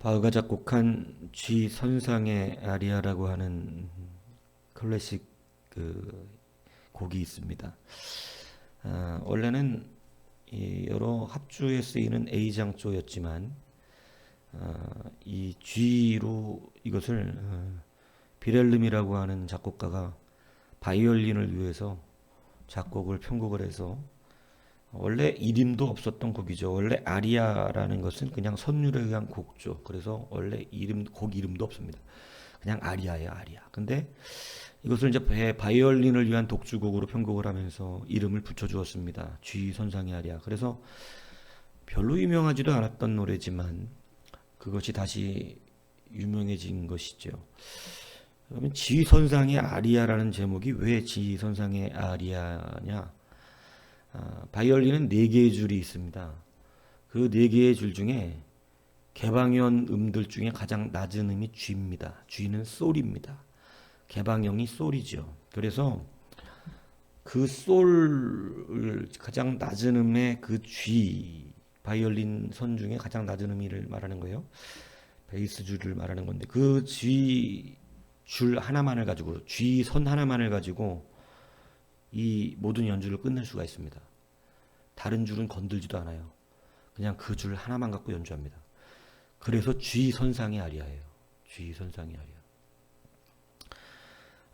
바흐가 작곡한 G 선상의 아리아라고 하는 클래식 그 곡이 있습니다. 원래는 이 여러 합주에 쓰이는 A장조였지만 이 G로 이것을 비렐름이라고 하는 작곡가가 바이올린을 위해서 작곡을 편곡을 해서 원래 이름도 없었던 곡이죠. 원래 아리아라는 것은 그냥 선율에 의한 곡조. 그래서 원래 곡 이름도 없습니다. 그냥 아리아예요, 아리아. 근데 이것을 이제 바이올린을 위한 독주곡으로 편곡을 하면서 이름을 붙여주었습니다. G 선상의 아리아. 그래서 별로 유명하지도 않았던 노래지만 그것이 다시 유명해진 것이죠. 그러면 G 선상의 아리아라는 제목이 왜 G 선상의 아리아냐? 바이올린은 4개의 줄이 있습니다. 그 4개의 줄 중에 개방현 음들 중에 가장 낮은 음이 G입니다. G는 솔입니다. 개방형이 솔이죠. 그래서 그 솔을 가장 낮은 음의 그 G, 바이올린 선 중에 가장 낮은 음을 말하는 거예요. 베이스 줄을 말하는 건데 그 G 줄 하나만을 가지고 G 선 하나만을 가지고 이 모든 연주를 끝낼 수가 있습니다. 다른 줄은 건들지도 않아요. 그냥 그 줄 하나만 갖고 연주합니다. 그래서 G 선상의 아리아예요. G 선상의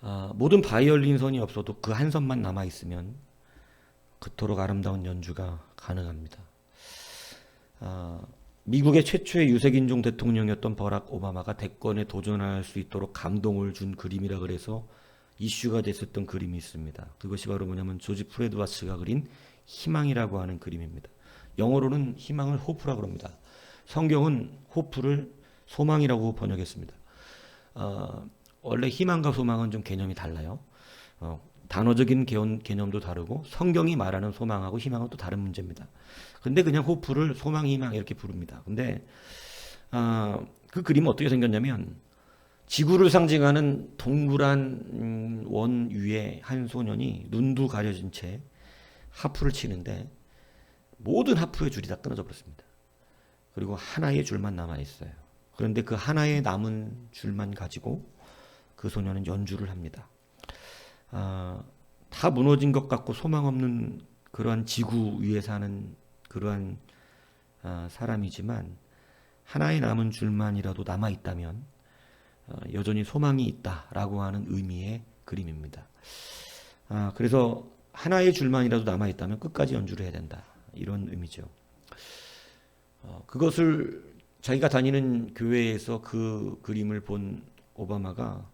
아리아. 모든 바이올린 선이 없어도 그 한 선만 남아 있으면 그토록 아름다운 연주가 가능합니다. 미국의 최초의 유색인종 대통령이었던 버락 오바마가 대권에 도전할 수 있도록 감동을 준 그림이라 그래서 이슈가 됐었던 그림이 있습니다. 그것이 바로 뭐냐면 조지 프레드와츠가 그린 희망이라고 하는 그림입니다. 영어로는 희망을 호프라고 합니다. 성경은 호프를 소망이라고 번역했습니다. 원래 희망과 소망은 좀 개념이 달라요. 단어적인 개념도 다르고 성경이 말하는 소망하고 희망은 또 다른 문제입니다. 근데 그냥 호프를 소망, 희망 이렇게 부릅니다. 근데 그 그림은 어떻게 생겼냐면 지구를 상징하는 동그란 원 위에 한 소년이 눈도 가려진 채 하프를 치는데 모든 하프의 줄이 다 끊어져 버렸습니다. 그리고 하나의 줄만 남아 있어요. 그런데 그 하나의 남은 줄만 가지고 그 소년은 연주를 합니다. 다 무너진 것 같고 소망 없는 그러한 지구 위에 사는 그러한 사람이지만 하나의 남은 줄만이라도 남아 있다면 여전히 소망이 있다라고 하는 의미의 그림입니다. 그래서 하나의 줄만이라도 남아 있다면 끝까지 연주를 해야 된다. 이런 의미죠. 그것을 자기가 다니는 교회에서 그 그림을 본 오바마가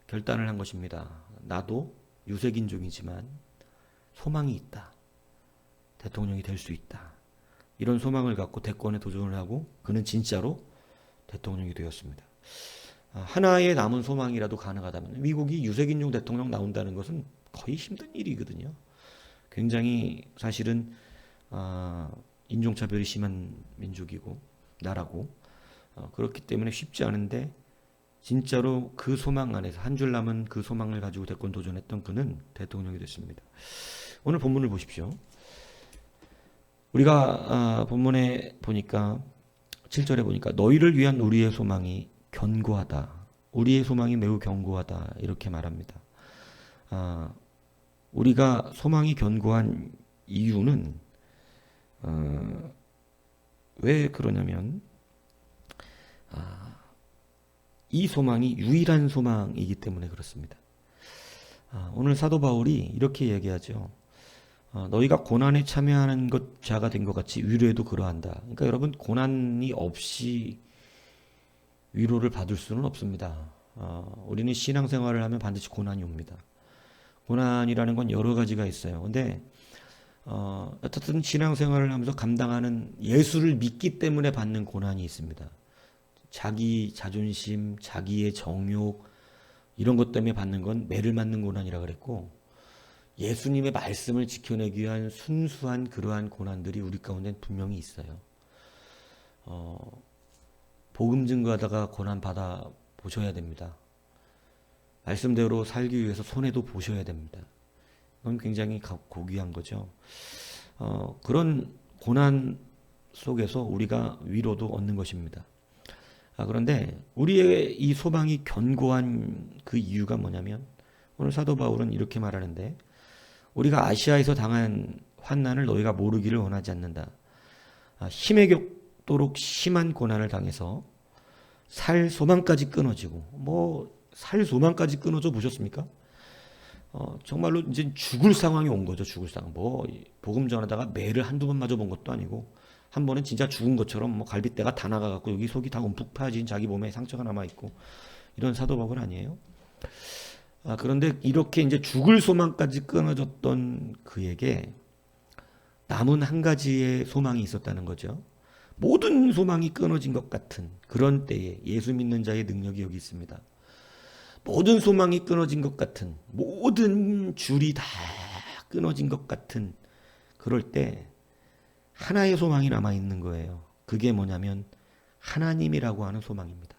결단을 한 것입니다. 나도 유색인종이지만 소망이 있다. 대통령이 될 수 있다. 이런 소망을 갖고 대권에 도전을 하고 그는 진짜로 대통령이 되었습니다. 하나의 남은 소망이라도 가능하다면 미국이 유색인종 대통령 나온다는 것은 거의 힘든 일이거든요. 굉장히 사실은 인종차별이 심한 민족이고 나라고 그렇기 때문에 쉽지 않은데 진짜로 그 소망 안에서 한 줄 남은 그 소망을 가지고 대권 도전했던 그는 대통령이 됐습니다. 오늘 본문을 보십시오. 우리가 본문에 보니까 7절에 보니까 너희를 위한 우리의 소망이 견고하다. 우리의 소망이 매우 견고하다. 이렇게 말합니다. 우리가 소망이 견고한 이유는 왜 그러냐면 이 소망이 유일한 소망이기 때문에 그렇습니다. 오늘 사도 바울이 이렇게 얘기하죠. 너희가 고난에 참여하는 것 자가 된 것 같이 위로에도 그러한다. 그러니까 여러분 고난이 없이 위로를 받을 수는 없습니다. 우리는 신앙생활을 하면 반드시 고난이 옵니다. 고난이라는 건 여러 가지가 있어요. 근데 어쨌든 신앙생활을 하면서 감당하는 예수를 믿기 때문에 받는 고난이 있습니다. 자기 자존심, 자기의 정욕 이런 것 때문에 받는 건 매를 맞는 고난이라 그랬고 예수님의 말씀을 지켜내기 위한 순수한 그러한 고난들이 우리 가운데 분명히 있어요. 복음 증거하다가 고난 받아 보셔야 됩니다. 말씀대로 살기 위해서 손해도 보셔야 됩니다. 그건 굉장히 고귀한 거죠. 그런 고난 속에서 우리가 위로도 얻는 것입니다. 그런데 우리의 이 소망이 견고한 그 이유가 뭐냐면 오늘 사도 바울은 이렇게 말하는데 우리가 아시아에서 당한 환난을 너희가 모르기를 원하지 않는다. 힘에 겹도록 심한 고난을 당해서 살 소망까지 끊어지고 살 소망까지 끊어져 보셨습니까? 정말로 이제 죽을 상황이 온 거죠. 죽을 상황. 복음 전하다가 매를 한두 번 맞아본 것도 아니고 한 번은 진짜 죽은 것처럼 갈빗대가 다 나가갖고 여기 속이 다 움푹 파진 자기 몸에 상처가 남아있고 이런 사도 바울 아니에요? 그런데 이렇게 이제 죽을 소망까지 끊어졌던 그에게 남은 한 가지의 소망이 있었다는 거죠. 모든 소망이 끊어진 것 같은 그런 때에 예수 믿는 자의 능력이 여기 있습니다. 모든 소망이 끊어진 것 같은, 모든 줄이 다 끊어진 것 같은 그럴 때 하나의 소망이 남아있는 거예요. 그게 뭐냐면 하나님이라고 하는 소망입니다.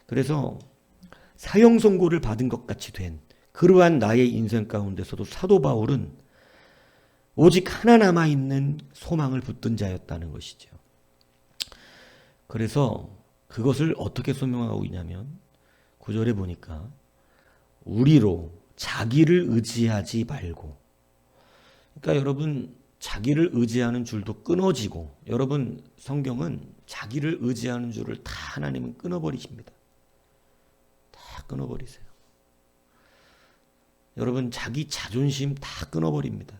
그래서 사형 선고를 받은 것 같이 된 그러한 나의 인생 가운데서도 사도 바울은 오직 하나 남아있는 소망을 붙든 자였다는 것이죠. 그래서 그것을 어떻게 설명하고 있냐면 9절에 보니까 우리로 자기를 의지하지 말고, 그러니까 여러분 자기를 의지하는 줄도 끊어지고, 여러분 성경은 자기를 의지하는 줄을 다 하나님은 끊어버리십니다. 다 끊어버리세요. 여러분 자기 자존심 다 끊어버립니다.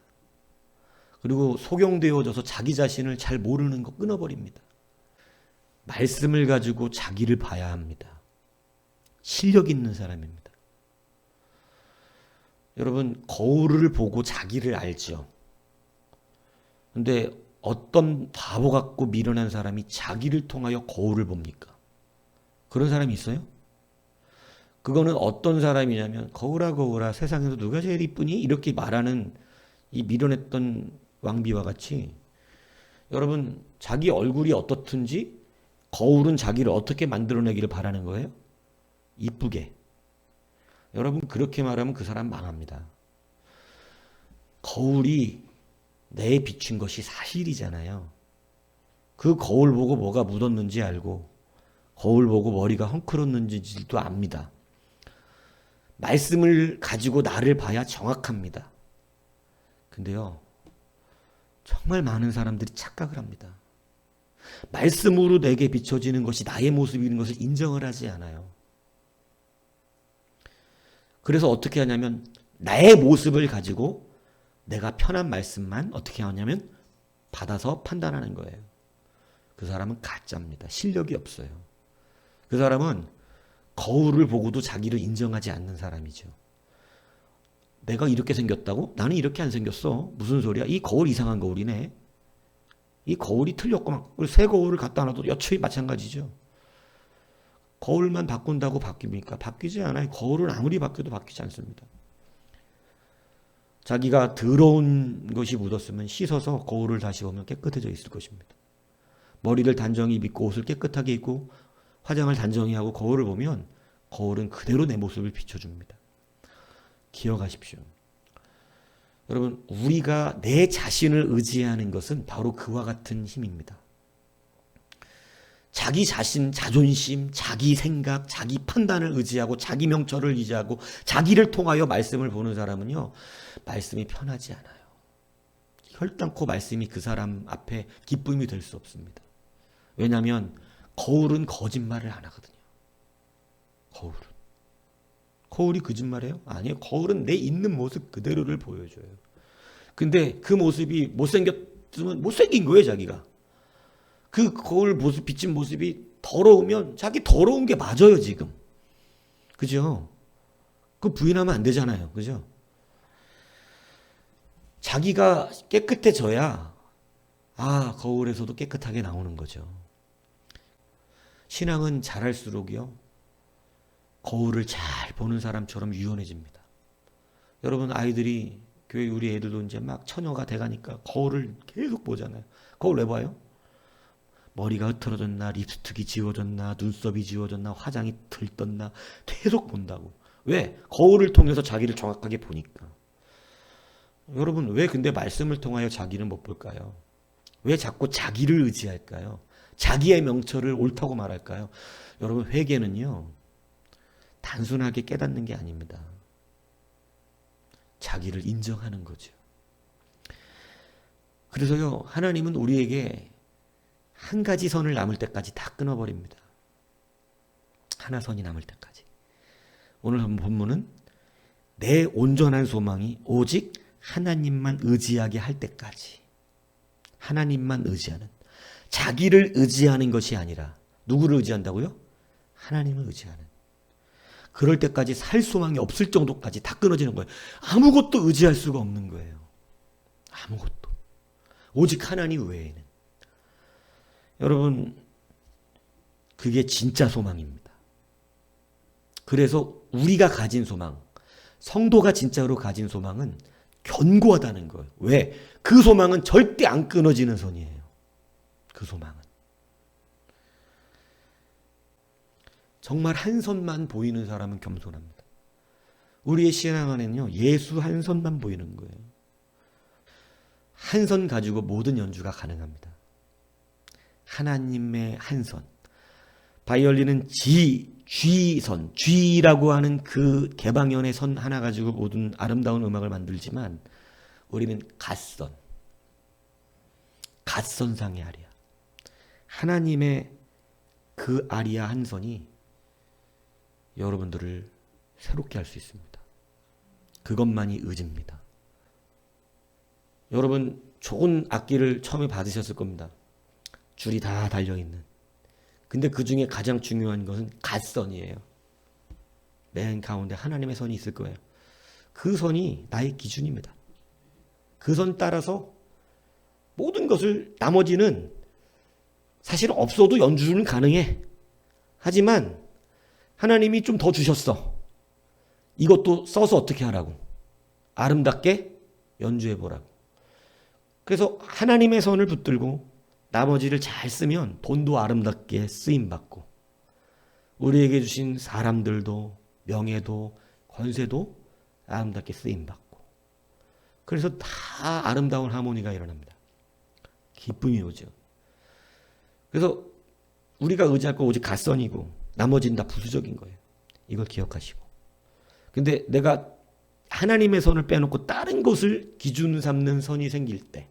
그리고 소경되어져서 자기 자신을 잘 모르는 거 끊어버립니다. 말씀을 가지고 자기를 봐야 합니다. 실력 있는 사람입니다. 여러분 거울을 보고 자기를 알죠. 근데 어떤 바보 같고 미련한 사람이 자기를 통하여 거울을 봅니까? 그런 사람이 있어요? 그거는 어떤 사람이냐면 거울아 거울아 세상에서 누가 제일 이쁘니? 이렇게 말하는 이 미련했던 왕비와 같이 여러분 자기 얼굴이 어떻든지 거울은 자기를 어떻게 만들어내기를 바라는 거예요? 이쁘게. 여러분 그렇게 말하면 그 사람 망합니다. 거울이 내에 비춘 것이 사실이잖아요. 그 거울 보고 뭐가 묻었는지 알고 거울 보고 머리가 헝클었는지도 압니다. 말씀을 가지고 나를 봐야 정확합니다. 근데요 정말 많은 사람들이 착각을 합니다. 말씀으로 내게 비춰지는 것이 나의 모습인 것을 인정을 하지 않아요. 그래서 어떻게 하냐면 나의 모습을 가지고 내가 편한 말씀만 어떻게 하냐면 받아서 판단하는 거예요. 그 사람은 가짜입니다. 실력이 없어요. 그 사람은 거울을 보고도 자기를 인정하지 않는 사람이죠. 내가 이렇게 생겼다고? 나는 이렇게 안 생겼어. 무슨 소리야? 이 거울 이상한 거울이네. 이 거울이 틀렸구만. 새 거울을 갖다 놔도 여차히 마찬가지죠. 거울만 바꾼다고 바뀝니까? 바뀌지 않아요. 거울은 아무리 바뀌어도 바뀌지 않습니다. 자기가 더러운 것이 묻었으면 씻어서 거울을 다시 보면 깨끗해져 있을 것입니다. 머리를 단정히 빗고 옷을 깨끗하게 입고 화장을 단정히 하고 거울을 보면 거울은 그대로 내 모습을 비춰줍니다. 기억하십시오. 여러분 우리가 내 자신을 의지하는 것은 바로 그와 같은 힘입니다. 자기 자신, 자존심, 자기 생각, 자기 판단을 의지하고 자기 명철을 의지하고 자기를 통하여 말씀을 보는 사람은요 말씀이 편하지 않아요. 혈당코 말씀이 그 사람 앞에 기쁨이 될 수 없습니다. 왜냐하면 거울은 거짓말을 안 하거든요. 거울이 거짓말해요? 아니에요. 거울은 내 있는 모습 그대로를 보여줘요. 근데 그 모습이 못생겼으면 못생긴 거예요. 자기가. 그 거울 모습 비친 모습이 더러우면 자기 더러운 게 맞아요. 지금. 그죠? 그 부인하면 안 되잖아요. 그죠? 자기가 깨끗해져야 거울에서도 깨끗하게 나오는 거죠. 신앙은 잘할수록요 거울을 잘 보는 사람처럼 유연해집니다. 여러분 아이들이 교회 우리 애들도 이제 막 처녀가 돼가니까 거울을 계속 보잖아요. 거울 왜 봐요? 머리가 흐트러졌나, 립스틱이 지워졌나, 눈썹이 지워졌나, 화장이 들떴나 계속 본다고. 왜? 거울을 통해서 자기를 정확하게 보니까. 여러분 왜 근데 말씀을 통하여 자기를 못 볼까요? 왜 자꾸 자기를 의지할까요? 자기의 명철을 옳다고 말할까요? 여러분, 회개는요, 단순하게 깨닫는 게 아닙니다. 자기를 인정하는 거죠. 그래서요, 하나님은 우리에게 한 가지 선을 남을 때까지 다 끊어버립니다. 하나 선이 남을 때까지. 오늘 본문은 내 온전한 소망이 오직 하나님만 의지하게 할 때까지. 하나님만 의지하는. 자기를 의지하는 것이 아니라 누구를 의지한다고요? 하나님을 의지하는. 그럴 때까지 살 소망이 없을 정도까지 다 끊어지는 거예요. 아무것도 의지할 수가 없는 거예요. 아무것도. 오직 하나님 외에는. 여러분, 그게 진짜 소망입니다. 그래서 우리가 가진 소망, 성도가 진짜로 가진 소망은 견고하다는 거예요. 왜? 그 소망은 절대 안 끊어지는 선이에요. 그 소망은. 정말 한 선만 보이는 사람은 겸손합니다. 우리의 신앙 안에는요, 예수 한 선만 보이는 거예요. 한 선 가지고 모든 연주가 가능합니다. 하나님의 한 선. 바이올린은 G선, G라고 하는 그 개방연의 선 하나 가지고 모든 아름다운 음악을 만들지만 우리는 갓선상의 아리아. 하나님의 그 아리아 한 선이 여러분들을 새롭게 할 수 있습니다. 그것만이 의지입니다. 여러분, 좋은 악기를 처음에 받으셨을 겁니다. 줄이 다 달려있는. 근데 그 중에 가장 중요한 것은 갓선이에요. 맨 가운데 하나님의 선이 있을 거예요. 그 선이 나의 기준입니다. 그 선 따라서 모든 것을, 나머지는 사실 없어도 연주는 가능해. 하지만 하나님이 좀 더 주셨어. 이것도 써서 어떻게 하라고? 아름답게 연주해보라고. 그래서 하나님의 선을 붙들고 나머지를 잘 쓰면 돈도 아름답게 쓰임받고, 우리에게 주신 사람들도 명예도 권세도 아름답게 쓰임받고, 그래서 다 아름다운 하모니가 일어납니다. 기쁨이 오죠. 그래서 우리가 의지할 거 오직 갓선이고 나머지는 다 부수적인 거예요. 이걸 기억하시고. 근데 내가 하나님의 선을 빼놓고 다른 것을 기준 삼는 선이 생길 때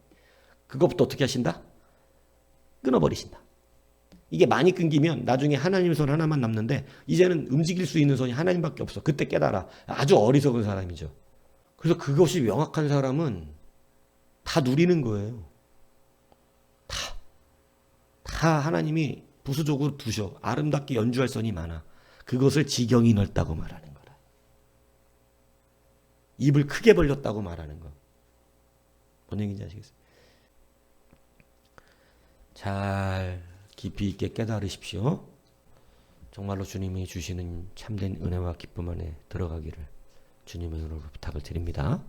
그것부터 어떻게 하신다? 끊어버리신다. 이게 많이 끊기면 나중에 하나님의 선 하나만 남는데 이제는 움직일 수 있는 선이 하나님밖에 없어. 그때 깨달아. 아주 어리석은 사람이죠. 그래서 그것이 명확한 사람은 다 누리는 거예요. 다 하나님이 부수적으로 두셔. 아름답게 연주할 선이 많아. 그것을 지경이 넓다고 말하는 거라. 입을 크게 벌렸다고 말하는 거. 뭔 얘기인지 아시겠어요? 잘 깊이 있게 깨달으십시오. 정말로 주님이 주시는 참된 은혜와 기쁨 안에 들어가기를 주님의 은혜로 부탁을 드립니다.